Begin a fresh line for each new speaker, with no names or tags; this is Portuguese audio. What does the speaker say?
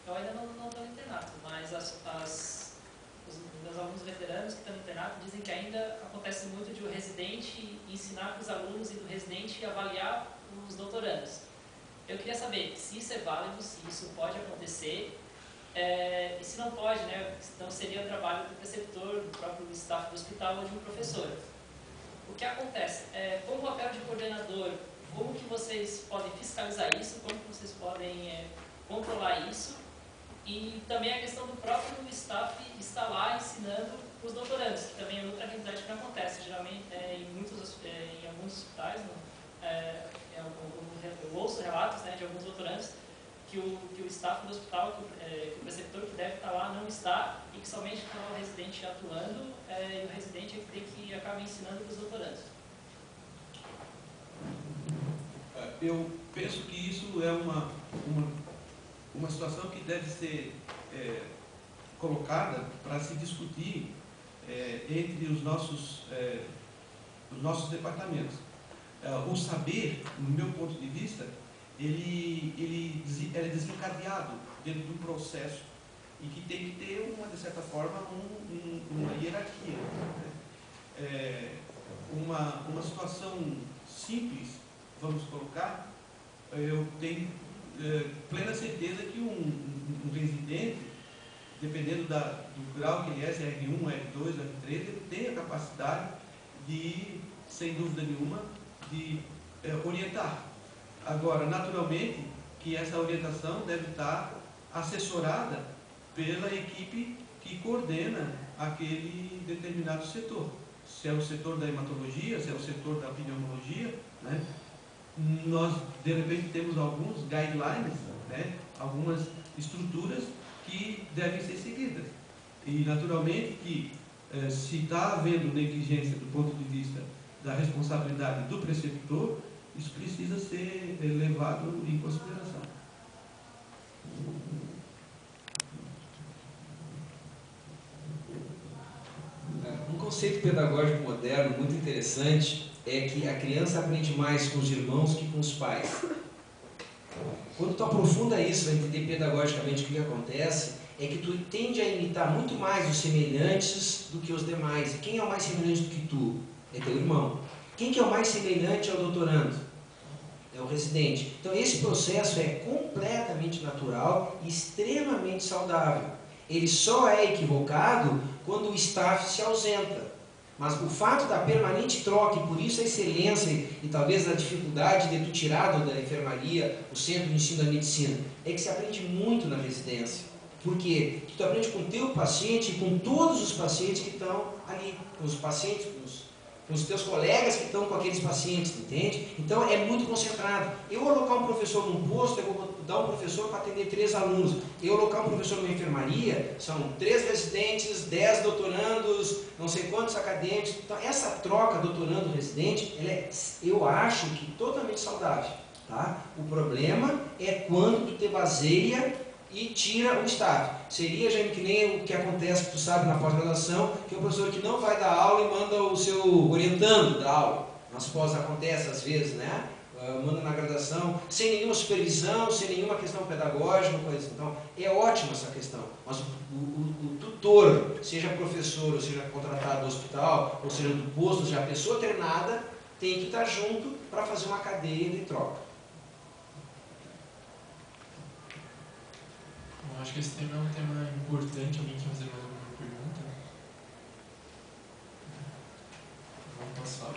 Eu ainda não estou no internato, mas os meus alunos veteranos que estão no internato dizem que ainda acontece muito de o residente ensinar para os alunos e do residente avaliar os doutorandos. Eu queria saber se isso é válido, se isso pode acontecer, e se não pode, né, então seria o trabalho do preceptor, do próprio staff do hospital ou de um professor. O que acontece? Com o papel de coordenador, como que vocês podem fiscalizar isso, como que vocês podem controlar isso? E também a questão do próprio staff estar lá ensinando os doutorandos, que também é outra realidade que não acontece. Geralmente, em alguns hospitais, eu ouço relatos, né, de alguns doutorandos que o staff do hospital, que o preceptor que deve estar lá não está, e que somente está o residente atuando, e o residente é que tem que acabar ensinando para os doutorandos.
Eu penso que isso é uma situação que deve ser colocada para se discutir entre os nossos departamentos. O saber, no meu ponto de vista, ele é desencadeado dentro de um processo e que tem que ter, de certa forma, uma hierarquia. Né? Uma situação simples, vamos colocar, eu tenho plena certeza que um residente, dependendo do grau que ele é, se é R1, R2, R3, ele tem a capacidade de, sem dúvida nenhuma, de orientar. Agora, naturalmente, que essa orientação deve estar assessorada pela equipe que coordena aquele determinado setor. Se é o setor da hematologia, se é o setor da pneumologia, né? Nós, de repente, temos alguns guidelines, né? Algumas estruturas que devem ser seguidas. E, naturalmente, que se está havendo negligência do ponto de vista da responsabilidade do preceptor, isso precisa ser levado em consideração.
Um conceito pedagógico moderno muito interessante é que a criança aprende mais com os irmãos que com os pais. Quando tu aprofunda isso, vai entender pedagogicamente o que acontece, é que tu tende a imitar muito mais os semelhantes do que os demais. E quem é o mais semelhante do que tu? É teu irmão. Quem que é o mais semelhante ao doutorando? É o residente. Então esse processo é completamente natural e extremamente saudável. Ele só é equivocado quando o staff se ausenta. Mas o fato da permanente troca, e por isso a excelência e talvez a dificuldade de tu tirar da enfermaria o centro de ensino da medicina, é que se aprende muito na residência. Por quê? Porque tu aprende com o teu paciente e com todos os pacientes que estão ali, com os pacientes, com os teus colegas que estão com aqueles pacientes, entende? Então é muito concentrado. Eu alocar um professor num posto, eu vou dar um professor para atender 3 alunos. Eu alocar um professor numa enfermaria, são 3 residentes, 10 doutorandos, não sei quantos acadêmicos. Então essa troca doutorando-residente, ela é, eu acho que totalmente saudável. Tá? O problema é quando tu te baseia e tira o staff. Seria, Jaime, que nem o que acontece, tu sabe, na pós-graduação, que é o professor que não vai dar aula e manda o seu orientando da aula. Nas pós acontece às vezes, né? Manda na graduação, sem nenhuma supervisão, sem nenhuma questão pedagógica, coisa. Então, é ótima essa questão. Mas o tutor, seja professor, ou seja contratado do hospital, ou seja do posto, ou seja a pessoa treinada, tem que estar junto para fazer uma cadeia de troca.
Bom, acho que esse tema é um tema importante. Alguém quer fazer mais alguma pergunta? Vamos passar.